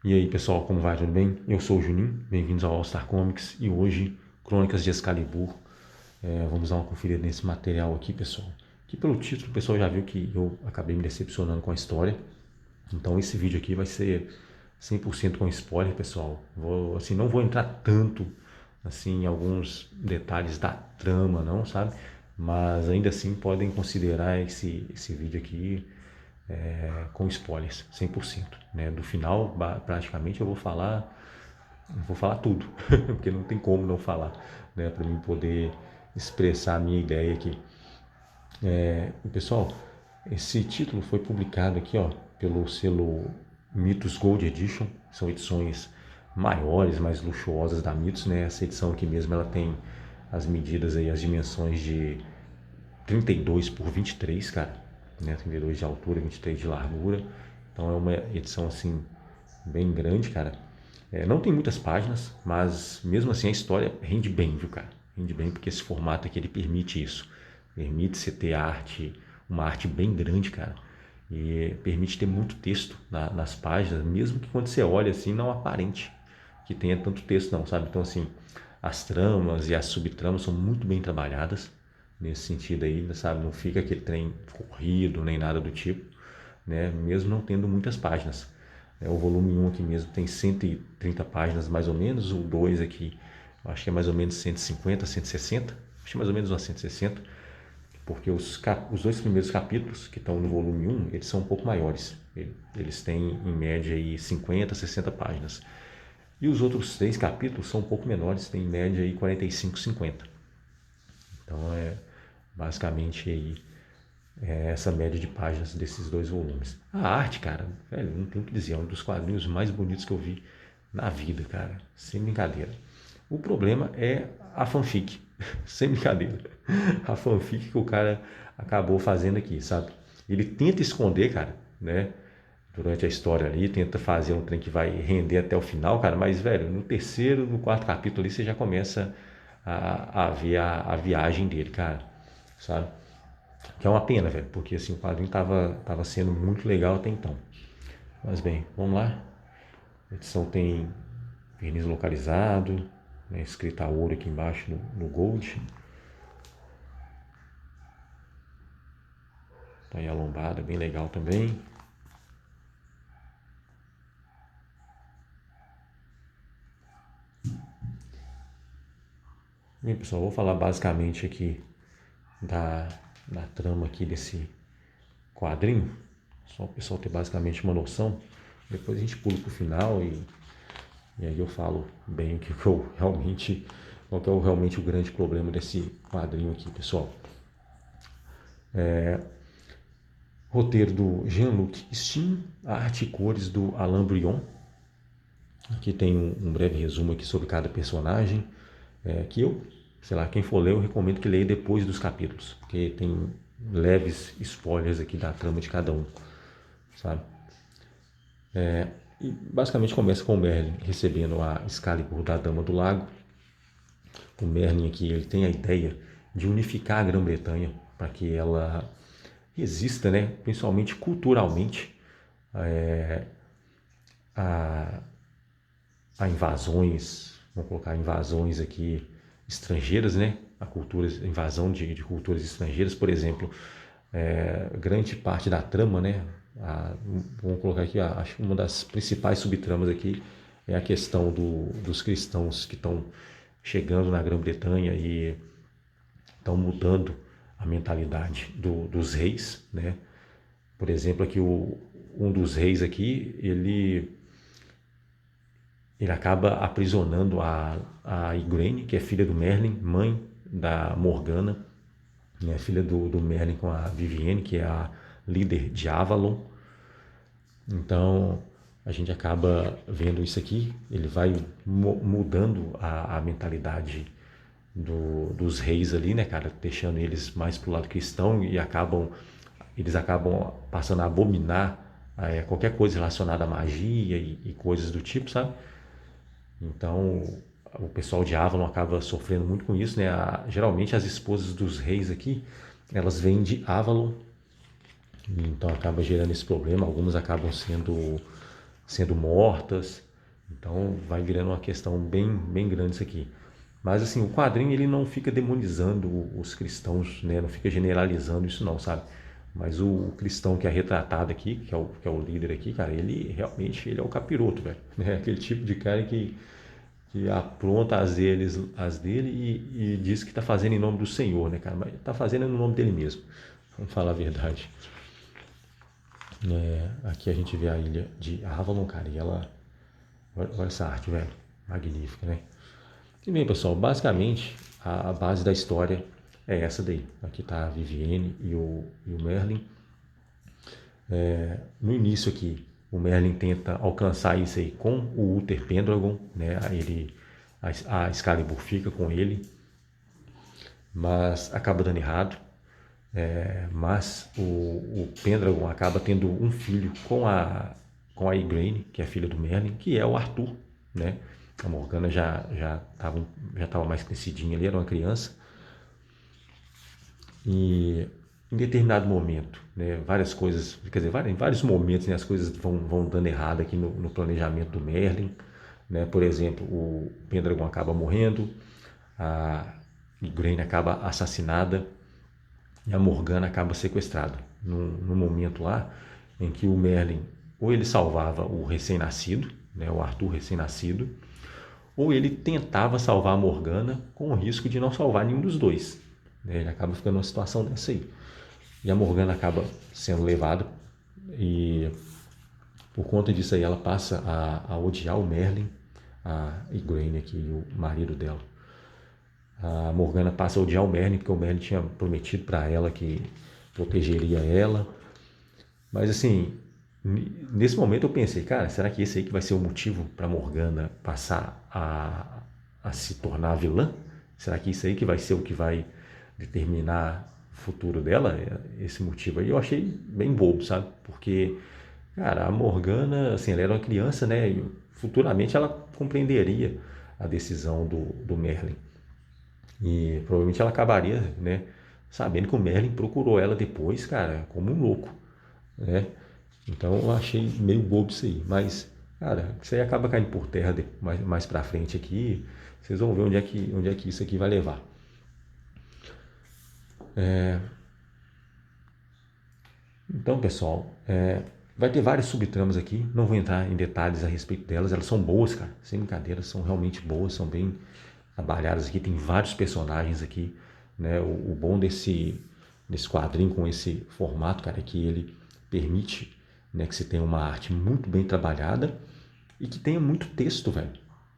E aí pessoal, como vai? Tudo bem? Eu sou o Juninho, bem-vindos ao All Star Comics e hoje Crônicas de Excalibur. Vamos dar uma conferida nesse material aqui, pessoal. Que pelo título o pessoal já viu que eu acabei me decepcionando com a história. Então esse vídeo aqui vai ser 100% com spoiler, pessoal. Não vou entrar tanto assim em alguns detalhes da trama, não, sabe? Mas ainda assim podem considerar esse vídeo aqui com spoilers, 100%. Né? Do final, praticamente, eu vou falar tudo, porque não tem como não falar, né? Para mim poder expressar a minha ideia aqui. Pessoal, esse título foi publicado aqui, ó, pelo selo Mythos Gold Edition. São edições maiores, mais luxuosas da Mythos, né? Essa edição aqui mesmo, ela tem as medidas aí, as dimensões de 32 por 23, cara, né? 32 de altura, 23 de largura. Então é uma edição assim bem grande, cara. Não tem muitas páginas, mas mesmo assim a história rende bem, viu, cara? Rende bem porque esse formato aqui ele permite isso. Permite você ter uma arte bem grande, cara. E permite ter muito texto nas páginas, mesmo que quando você olha assim não aparente que tenha tanto texto não, sabe? Então assim, as tramas e as subtramas são muito bem trabalhadas nesse sentido aí, sabe? Não fica aquele trem corrido nem nada do tipo, né? Mesmo não tendo muitas páginas. O volume 1 aqui mesmo tem 130 páginas mais ou menos, o 2 aqui eu acho que é mais ou menos 150, 160, acho que mais ou menos umas 160, porque os dois primeiros capítulos que estão no volume 1, eles são um pouco maiores, eles têm em média aí 50, 60 páginas. E os outros três capítulos são um pouco menores, tem em média aí 45, 50. Então basicamente aí essa média de páginas desses dois volumes. A arte, cara, velho, não tem o que dizer, é um dos quadrinhos mais bonitos que eu vi na vida, cara, sem brincadeira. O problema é a fanfic, sem brincadeira. A fanfic que o cara acabou fazendo aqui, sabe? Ele tenta esconder, cara, né? Durante a história ali, tenta fazer um trem que vai render até o final, cara, mas, velho, no terceiro, no quarto capítulo ali, você já começa a ver a viagem dele, cara, sabe? Que é uma pena, velho, porque assim, o quadrinho tava sendo muito legal até então. Mas bem, vamos lá. A edição tem verniz localizado, né, escrita a ouro aqui embaixo no Gold. Tá aí a lombada, bem legal também. Bem, pessoal, vou falar basicamente aqui da, da trama aqui desse quadrinho, só o pessoal ter basicamente uma noção. Depois a gente pula pro final e aí eu falo bem o que eu realmente, qual que é realmente o grande problema desse quadrinho aqui, pessoal. Roteiro do Jean-Luc Stein, arte e cores do Alain Brion. Aqui tem um breve resumo aqui sobre cada personagem, que eu, sei lá, quem for ler, eu recomendo que leia depois dos capítulos, porque tem leves spoilers aqui da trama de cada um, sabe? E basicamente começa com o Merlin recebendo a Excalibur da Dama do Lago. O Merlin aqui ele tem a ideia de unificar a Grã-Bretanha para que ela resista, né, principalmente culturalmente, a, a invasões, vamos colocar invasões aqui estrangeiras, né, invasão de culturas estrangeiras, por exemplo, grande parte da trama, né, vamos colocar aqui, acho que uma das principais subtramas aqui é a questão dos cristãos que estão chegando na Grã-Bretanha e estão mudando a mentalidade dos reis, né? Por exemplo, aqui um dos reis aqui, ele acaba aprisionando a Igraine, que é filha do Merlin, mãe da Morgana, né? Filha do Merlin com a Vivienne, que é a líder de Avalon. Então a gente acaba vendo isso aqui, ele vai mudando a mentalidade dos reis ali, né, cara, deixando eles mais pro lado cristão e eles acabam passando a abominar qualquer coisa relacionada à magia e coisas do tipo, sabe? Então o pessoal de Avalon acaba sofrendo muito com isso, né? Geralmente as esposas dos reis aqui, elas vêm de Avalon, então acaba gerando esse problema. Algumas acabam sendo sendo mortas. Então vai virando uma questão bem grande isso aqui. Mas assim, o quadrinho ele não fica demonizando os cristãos, né? Não fica generalizando isso não, sabe? Mas o cristão que é retratado aqui, que é o líder aqui, cara, ele realmente ele é o capiroto, velho. É aquele tipo de cara que apronta as dele e diz que está fazendo em nome do Senhor, né, cara? Mas está fazendo no nome dele mesmo. Vamos falar a verdade. Aqui a gente vê a ilha de Avalon, cara, e ela... Olha essa arte, velho. Magnífica, né? E bem, pessoal, basicamente a base da história é essa daí. Aqui está a Vivienne e o Merlin. No início aqui, o Merlin tenta alcançar isso aí com o Uther Pendragon, né? A Excalibur fica com ele, mas acaba dando errado. Mas o Pendragon acaba tendo um filho com a Igraine, que é a filha do Merlin, que é o Arthur, né? A Morgana já estava mais crescidinha ali, era uma criança. E em determinado momento, né, várias coisas, quer dizer, em vários momentos, né, as coisas vão dando errado aqui no planejamento do Merlin. Né? Por exemplo, o Pendragon acaba morrendo, a Igraine acaba assassinada e a Morgana acaba sequestrada. No momento lá em que o Merlin ou ele salvava o recém-nascido, né, o Arthur recém-nascido, ou ele tentava salvar a Morgana com o risco de não salvar nenhum dos dois. Ele acaba ficando numa situação dessa aí. E a Morgana acaba sendo levada e por conta disso aí ela passa a odiar o Merlin, a Igraine aqui, o marido dela. A Morgana passa a odiar o Merlin porque o Merlin tinha prometido para ela que protegeria ela. Mas assim, nesse momento eu pensei, cara, será que esse aí que vai ser o motivo para Morgana passar a se tornar vilã? Será que isso aí que vai ser o que vai determinar o futuro dela? Esse motivo aí eu achei bem bobo, sabe? Porque, cara, a Morgana, assim, ela era uma criança, né? E futuramente ela compreenderia a decisão do Merlin. E provavelmente ela acabaria, né? Sabendo que o Merlin procurou ela depois, cara, como um louco, né? Então eu achei meio bobo isso aí. Mas, cara, isso aí acaba caindo por terra mais pra frente aqui. Vocês vão ver onde é que isso aqui vai levar. Então, pessoal, vai ter várias subtramas aqui. Não vou entrar em detalhes a respeito delas. Elas são boas, cara. Sem brincadeira, são realmente boas. São bem trabalhadas aqui. Tem vários personagens aqui. Né? O bom desse quadrinho com esse formato, cara, é que ele permite, né, que você tenha uma arte muito bem trabalhada e que tenha muito texto, velho.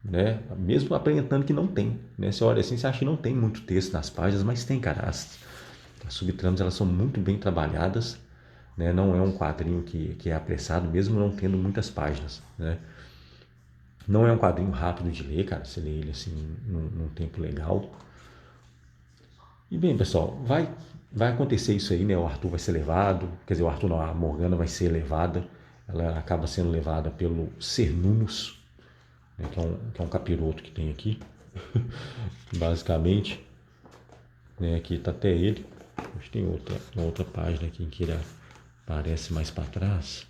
Né? Mesmo aparentando que não tem. Né? Você olha assim, você acha que não tem muito texto nas páginas, mas tem, cara. As subtramas elas são muito bem trabalhadas. Né? Não é um quadrinho que é apressado, mesmo não tendo muitas páginas. Né? Não é um quadrinho rápido de ler, cara. Você lê ele assim num tempo legal. E bem, pessoal, vai acontecer isso aí, né? O Arthur vai ser levado, quer dizer, o Arthur não, a Morgana vai ser levada. Ela acaba sendo levada pelo Cernunnos, né? que é um capiroto que tem aqui, basicamente. Né? Aqui está até ele. Acho que tem uma outra página aqui em que ele aparece mais para trás.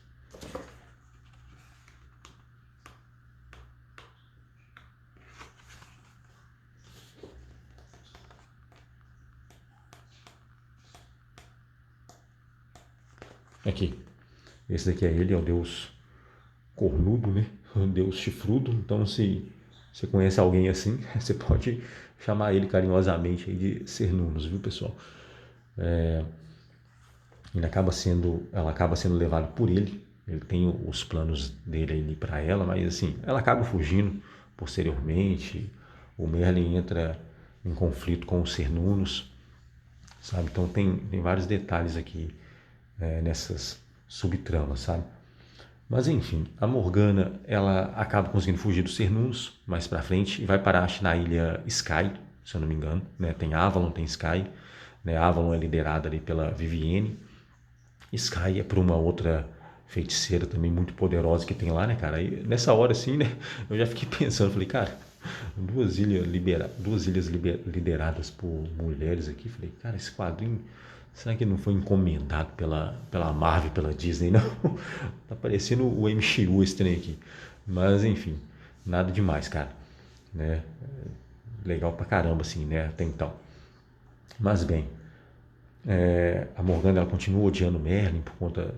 Aqui. Esse daqui é ele, é o deus cornudo, né? O deus chifrudo. Então, se você conhece alguém assim, você pode chamar ele carinhosamente aí de Cernunnos, viu, pessoal? Ela acaba sendo levada por ele. Ele tem os planos dele ali para ela, mas assim, ela acaba fugindo posteriormente. O Merlin entra em conflito com os Cernunnos, sabe? Então tem vários detalhes aqui nessas subtramas, sabe? Mas enfim, a Morgana ela acaba conseguindo fugir dos Cernunnos mais para frente e vai parar acho, na ilha Sky, se eu não me engano. Né? Tem Avalon, tem Sky. Né? Avalon é liderada ali pela Vivienne. Sky é por uma outra feiticeira também muito poderosa que tem lá, né, cara? E nessa hora, assim, né, eu já fiquei pensando, falei, cara, duas ilhas lideradas por mulheres aqui, falei, cara, esse quadrinho, Será que não foi encomendado pela Marvel, pela Disney, não? Tá parecendo o MCU esse trem aqui. Mas, enfim, nada demais, cara. Né? Legal pra caramba, assim, né? Até então. Mas, bem, a Morgana ela continua odiando o Merlin por conta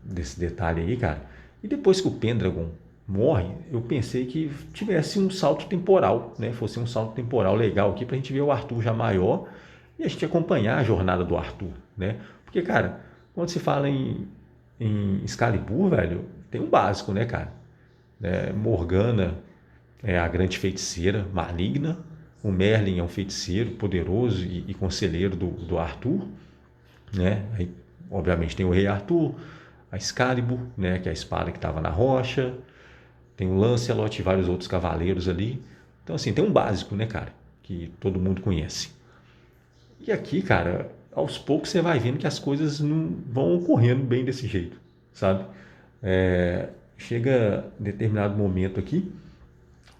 desse detalhe aí, cara. E depois que o Pendragon morre, eu pensei que tivesse um salto temporal, né? Fosse um salto temporal legal aqui pra gente ver o Arthur já maior e a gente acompanhar a jornada do Arthur, né? Porque, cara, quando se fala em Excalibur, velho, tem um básico, né, cara? Morgana é a grande feiticeira maligna, o Merlin é um feiticeiro poderoso e conselheiro do Arthur, né? Aí, obviamente tem o Rei Arthur, a Excalibur, né, que é a espada que estava na rocha, tem o Lancelot e vários outros cavaleiros ali. Então, assim, tem um básico, né, cara, que todo mundo conhece. E aqui, cara, aos poucos você vai vendo que as coisas não vão ocorrendo bem desse jeito, sabe? Chega determinado momento aqui,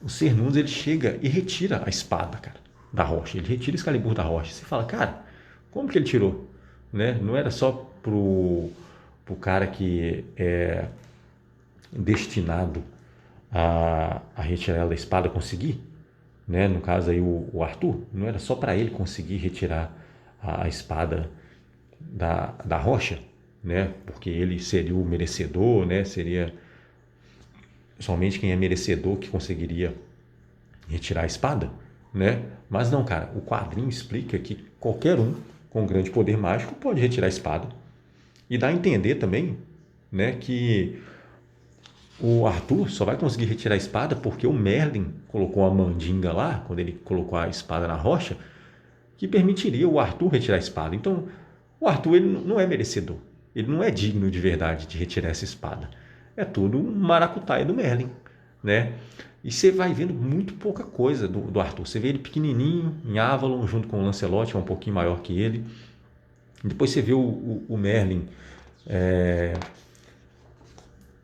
o Cernunnos ele chega e retira a espada, cara, da rocha. Ele retira o Excalibur da rocha. Você fala, cara, como que ele tirou? Né? Não era só pro cara que é destinado a retirar ela da espada conseguir? Né? No caso aí o Arthur, não era só para ele conseguir retirar a espada da rocha, né? Porque ele seria o merecedor, né? Seria somente quem é merecedor que conseguiria retirar a espada, né? Mas não, cara, o quadrinho explica que qualquer um com grande poder mágico pode retirar a espada. E dá a entender também, né, que o Arthur só vai conseguir retirar a espada porque o Merlin colocou a mandinga lá, quando ele colocou a espada na rocha, que permitiria o Arthur retirar a espada. Então, o Arthur ele não é merecedor. Ele não é digno de verdade de retirar essa espada. É tudo um maracutaia do Merlin, né? E você vai vendo muito pouca coisa do Arthur. Você vê ele pequenininho em Avalon, junto com o Lancelot, que é um pouquinho maior que ele. Depois você vê o Merlin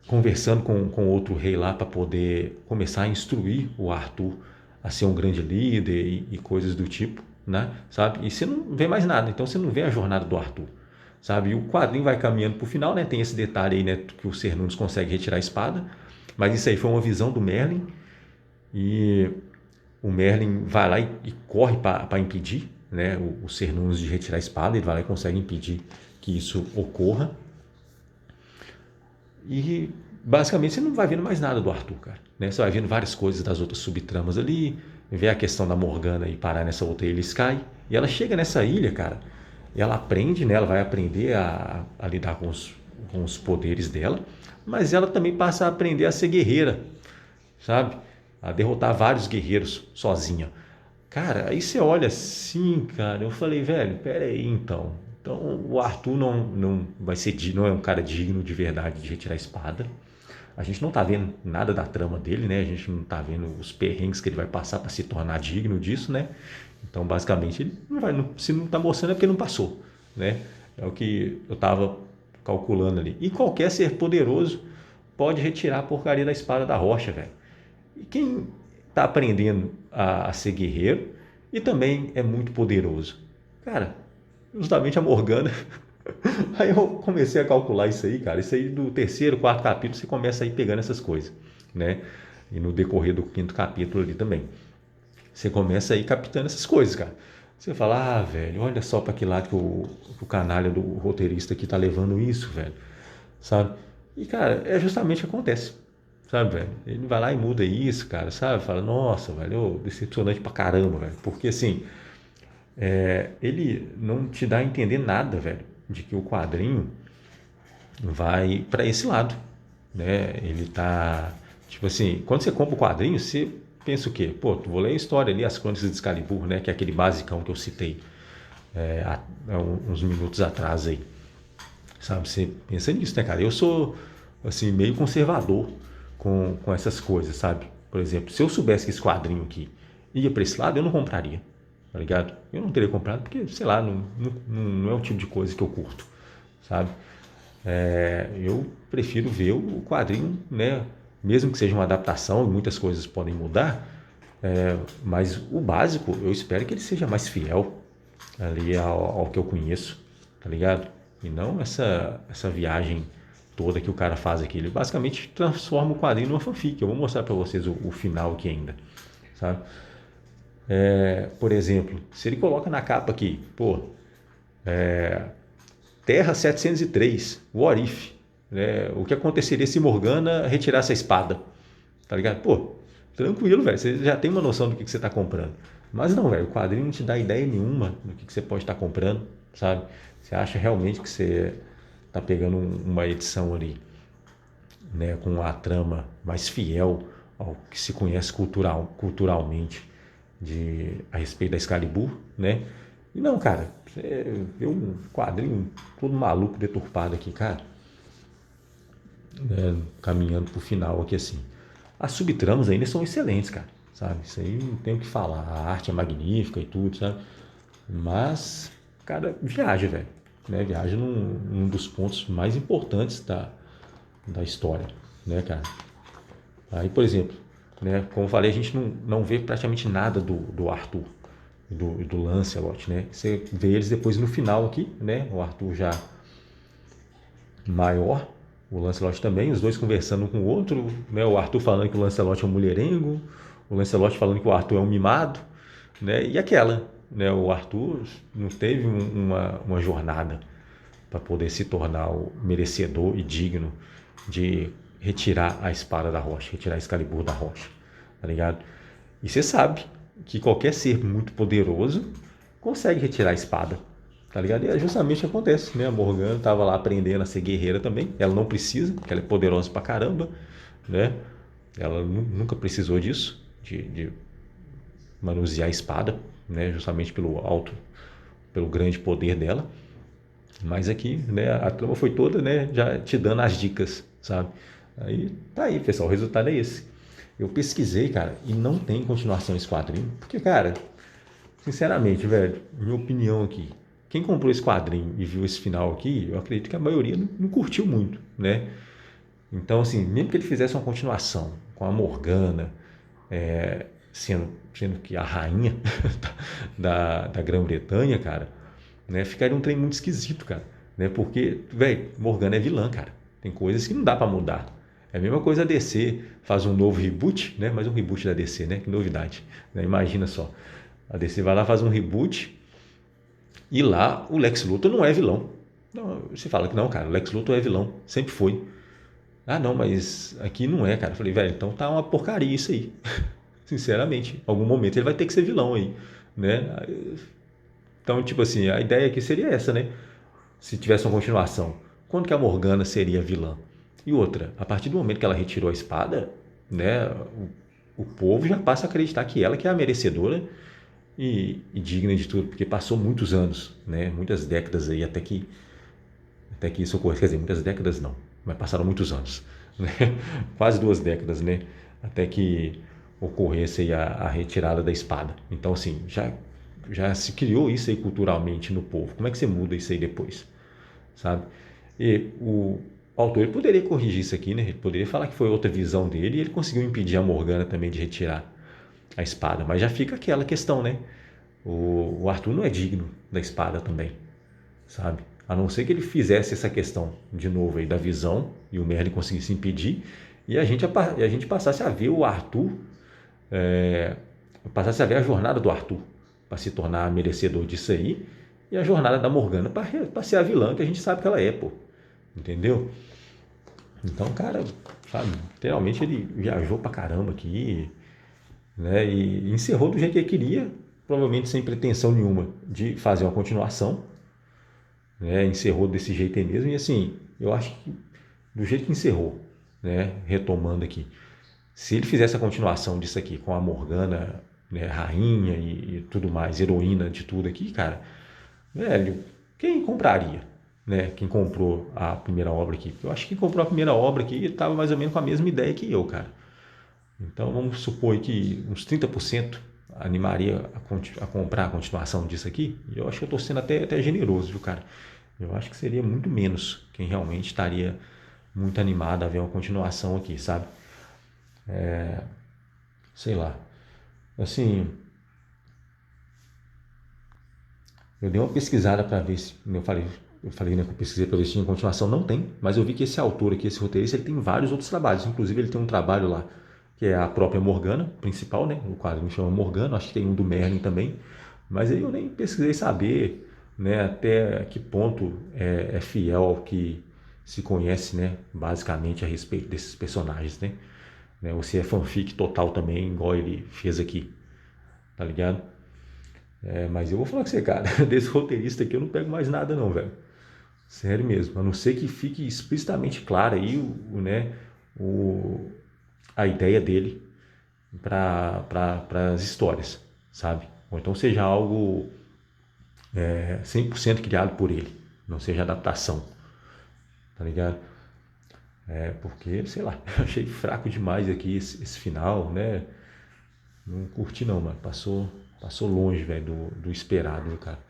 conversando com outro rei lá para poder começar a instruir o Arthur a ser um grande líder e coisas do tipo, né? Sabe? E você não vê mais nada, então você não vê a jornada do Arthur, sabe? E o quadrinho vai caminhando para o final, né? Tem esse detalhe aí, né? Que o Cernunnos consegue retirar a espada, mas isso aí foi uma visão do Merlin e o Merlin vai lá e corre para impedir, né? O Cernunnos de retirar a espada, ele vai lá e consegue impedir que isso ocorra. E basicamente você não vai vendo mais nada do Arthur, cara. Né? Você vai vendo várias coisas das outras subtramas ali, vê a questão da Morgana e parar nessa outra ilha Sky. E ela chega nessa ilha, cara, e ela aprende, né? Ela vai aprender a lidar com os poderes dela, mas ela também passa a aprender a ser guerreira, sabe? A derrotar vários guerreiros sozinha. Cara, aí você olha assim, cara, eu falei, velho, pera aí então. Então o Arthur não vai ser, não é um cara digno de verdade de retirar a espada. A gente não tá vendo nada da trama dele, né? A gente não tá vendo os perrengues que ele vai passar para se tornar digno disso, né? Então, basicamente, ele não vai, se não tá mostrando é porque não passou, né? É o que eu tava calculando ali. E qualquer ser poderoso pode retirar a porcaria da espada da rocha, velho. E quem está aprendendo a ser guerreiro e também é muito poderoso? Cara, justamente a Morgana. Aí eu comecei a calcular isso aí, cara. Isso aí do terceiro, quarto capítulo, você começa a ir pegando essas coisas, né? E no decorrer do quinto capítulo ali também. Você começa a ir captando essas coisas, cara. Você fala, velho, olha só para que lado que o canalha do roteirista aqui tá levando isso, velho. Sabe? E, cara, é justamente o que acontece. Sabe, velho? Ele vai lá e muda isso, cara, sabe? Fala, nossa, velho, decepcionante pra caramba, velho. Porque, assim, ele não te dá a entender nada, velho, de que o quadrinho vai para esse lado, né? Ele tá, tipo assim, quando você compra o quadrinho, você pensa o quê? Pô, vou ler a história ali, as Crônicas de Excalibur, né? Que é aquele basicão que eu citei há uns minutos atrás aí, sabe? Você pensa nisso, né, cara? Eu sou, assim, meio conservador com essas coisas, sabe? Por exemplo, se eu soubesse que esse quadrinho aqui ia para esse lado, eu não compraria, tá ligado? Eu não teria comprado porque, sei lá, não é o tipo de coisa que eu curto, sabe? Eu prefiro ver o quadrinho, né? Mesmo que seja uma adaptação e muitas coisas podem mudar, mas o básico eu espero que ele seja mais fiel ali ao que eu conheço, tá ligado? E não essa viagem toda que o cara faz aqui. Ele basicamente transforma o quadrinho numa fanfic. Eu vou mostrar pra vocês o final aqui ainda, sabe? Por exemplo, se ele coloca na capa aqui, pô, Terra 703, What If? Né? O que aconteceria se Morgana retirasse a espada? Tá ligado? Pô, tranquilo, velho. Você já tem uma noção do que você tá comprando. Mas não, velho, o quadrinho não te dá ideia nenhuma do que você pode estar comprando, sabe? Você acha realmente que você tá pegando uma edição ali, né, com a trama mais fiel ao que se conhece culturalmente a respeito da Excalibur, né? E não, cara, você vê um quadrinho todo maluco, deturpado aqui, cara, né, caminhando pro final aqui assim. As subtramas ainda são excelentes, cara, sabe? Isso aí não tem o que falar. A arte é magnífica e tudo, sabe? Mas, cara, viaja, velho. Né? Viaja num dos pontos mais importantes da história, né, cara? Aí, por exemplo, né, como eu falei, a gente não vê praticamente nada do Arthur, do Lancelot, né? Você vê eles depois no final aqui, né? O Arthur já maior, o Lancelot também, os dois conversando um com o outro, né? O Arthur falando que o Lancelot é um mulherengo, o Lancelot falando que o Arthur é um mimado, né? E aquela, né? O Arthur não teve uma jornada para poder se tornar o merecedor e digno de retirar a espada da rocha, retirar a Excalibur da rocha, tá ligado? E você sabe que qualquer ser muito poderoso consegue retirar a espada, tá ligado? E é justamente o que acontece, né? A Morgana tava lá aprendendo a ser guerreira também, ela não precisa, porque ela é poderosa pra caramba, né? Ela nunca precisou disso, de manusear a espada, né? Justamente pelo grande poder dela. Mas aqui, né, a trama foi toda, né, já te dando as dicas, sabe? Aí, tá aí, pessoal, o resultado é esse. Eu pesquisei, cara, e não tem continuação esse quadrinho, porque, cara, sinceramente, velho, minha opinião aqui, quem comprou esse quadrinho e viu esse final aqui, eu acredito que a maioria não curtiu muito, né? Então, assim, mesmo que ele fizesse uma continuação com a Morgana, sendo que a rainha da Grã-Bretanha, cara, né, ficaria um trem muito esquisito, cara, né? Porque, velho, Morgana é vilã, cara. Tem coisas que não dá pra mudar. É a mesma coisa a DC faz um novo reboot, né? Mas um reboot da DC, né? Que novidade, né? Imagina só. A DC vai lá, faz um reboot e lá o Lex Luthor não é vilão. Não, você fala que não, cara, o Lex Luthor é vilão, sempre foi. Ah, não, mas aqui não é, cara. Eu falei, velho, então tá uma porcaria isso aí. Sinceramente, em algum momento ele vai ter que ser vilão aí, né? Então, tipo assim, a ideia aqui seria essa, né? Se tivesse uma continuação, quando que a Morgana seria vilã? E outra, a partir do momento que ela retirou a espada, né, o povo já passa a acreditar que ela que é a merecedora e digna de tudo, porque passou muitos anos, né, muitas décadas aí até que isso ocorresse, quer dizer, muitas décadas não, mas passaram muitos anos, né, quase 2 décadas, né, até que ocorresse aí a retirada da espada. Então, assim, já se criou isso aí culturalmente no povo. Como é que você muda isso aí depois? Sabe? E o autor ele poderia corrigir isso aqui, né? Ele poderia falar que foi outra visão dele e ele conseguiu impedir a Morgana também de retirar a espada. Mas já fica aquela questão, né? O Arthur não é digno da espada também, sabe? A não ser que ele fizesse essa questão de novo aí da visão e o Merlin conseguisse impedir e a gente passasse a ver o Arthur, é, passasse a ver a jornada do Arthur para se tornar merecedor disso aí e a jornada da Morgana para ser a vilã que a gente sabe que ela é, pô. Entendeu? Então, cara, sabe, literalmente ele viajou pra caramba aqui, né? E encerrou do jeito que ele queria, provavelmente sem pretensão nenhuma de fazer uma continuação, né? Encerrou desse jeito aí mesmo. E assim, eu acho que do jeito que encerrou, né? Retomando aqui, se ele fizesse a continuação disso aqui com a Morgana, né, rainha e tudo mais, heroína de tudo aqui, cara, velho, quem compraria? Né? Quem comprou a primeira obra aqui? Eu acho que quem comprou a primeira obra aqui estava mais ou menos com a mesma ideia que eu, cara. Então vamos supor que uns 30% animaria a comprar a continuação disso aqui. E eu acho que eu estou sendo até generoso, viu, cara? Eu acho que seria muito menos quem realmente estaria muito animado a ver uma continuação aqui, sabe? Sei lá. Assim, eu dei uma pesquisada para ver se, como eu falei, eu falei, né, que eu pesquisei para ver se tinha continuação, não tem, mas eu vi que esse autor aqui, esse roteirista, ele tem vários outros trabalhos, inclusive ele tem um trabalho lá, que é a própria Morgana, principal, né, o quadrinho chama Morgana, acho que tem um do Merlin também, mas aí eu nem pesquisei saber, né, até que ponto é fiel ao que se conhece, né, basicamente a respeito desses personagens, né, ou se é fanfic total também, igual ele fez aqui, tá ligado? Mas eu vou falar com você, cara, desse roteirista aqui eu não pego mais nada não, velho. Sério mesmo, a não ser que fique explicitamente clara aí né, o, a ideia dele para as histórias, sabe? Ou então seja algo 100% criado por ele, não seja adaptação, tá ligado? Porque, sei lá, eu achei fraco demais aqui esse final, né? Não curti não, mano. Passou longe, velho, do esperado, viu, cara?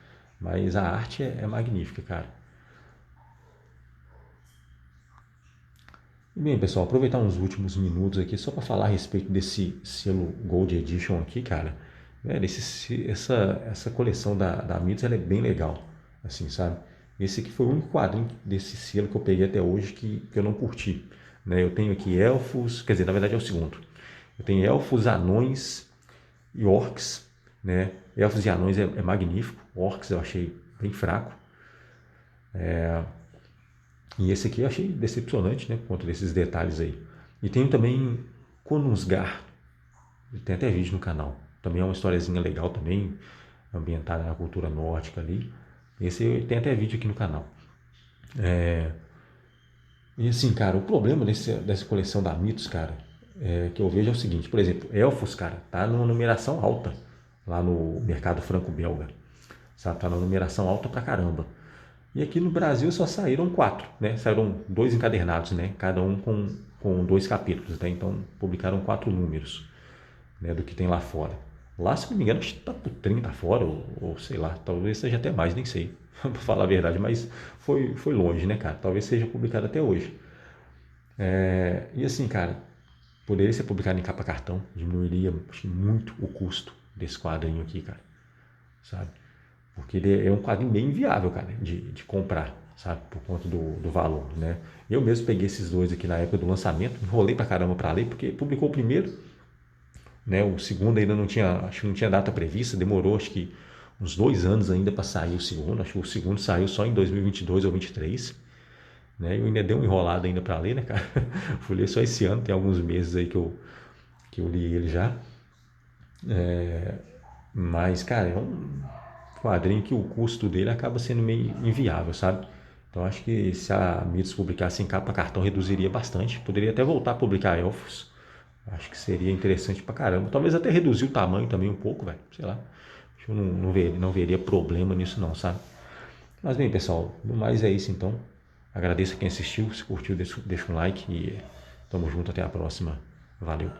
Mas a arte é magnífica, cara. E bem, pessoal, aproveitar uns últimos minutos aqui só para falar a respeito desse selo Gold Edition aqui, cara. Velho, essa coleção da Mitos ela é bem legal, assim, sabe? Esse aqui foi o único quadrinho desse selo que eu peguei até hoje que eu não curti. Né? Eu tenho aqui elfos, quer dizer, na verdade é o segundo. Eu tenho elfos, anões e orcs, né? Elfos e anões é magnífico, orcs eu achei bem fraco. E esse aqui eu achei decepcionante, né? Por conta desses detalhes aí. E tem também Konungsgar. Tem até vídeo no canal. Também é uma historiazinha legal também, ambientada na cultura nórdica ali. Esse tem até vídeo aqui no canal. E assim, cara, o problema dessa coleção da Mitos, cara, que eu vejo é o seguinte, por exemplo, Elfos, cara, tá numa numeração alta lá no mercado franco-belga. Sabe? Tá na numeração alta pra caramba. E aqui no Brasil só saíram 4, né? Saíram 2 encadernados, né? Cada um com 2 capítulos, né? Então publicaram 4 números, né? Do que tem lá fora. Lá, se não me engano, acho que tá por 30 fora, ou sei lá, talvez seja até mais, nem sei, pra falar a verdade, mas foi longe, né, cara? Talvez seja publicado até hoje. E assim, cara, poderia ser publicado em capa cartão, diminuiria muito o custo desse quadrinho aqui, cara, sabe? Porque ele é um quadrinho bem inviável, cara, de comprar, sabe? Por conta do valor, né? Eu mesmo peguei esses dois aqui na época do lançamento, enrolei pra caramba pra ler, porque publicou o primeiro, né? O segundo ainda não tinha, acho que não tinha data prevista, demorou acho que uns 2 anos ainda para sair o segundo, acho que o segundo saiu só em 2022 ou 2023, né? Eu ainda dei uma enrolada ainda para ler, né, cara? Fui ler só esse ano, tem alguns meses aí que eu li ele já. Mas, cara, é um quadrinho que o custo dele acaba sendo meio inviável, sabe? Então acho que se a Mitos publicasse em capa cartão reduziria bastante. Poderia até voltar a publicar Elfos. Acho que seria interessante pra caramba. Talvez até reduzir o tamanho também um pouco, velho. Sei lá. Acho que eu não veria problema nisso não, sabe? Mas bem, pessoal, no mais é isso então. Agradeço a quem assistiu. Se curtiu, deixa um like e tamo junto. Até a próxima. Valeu.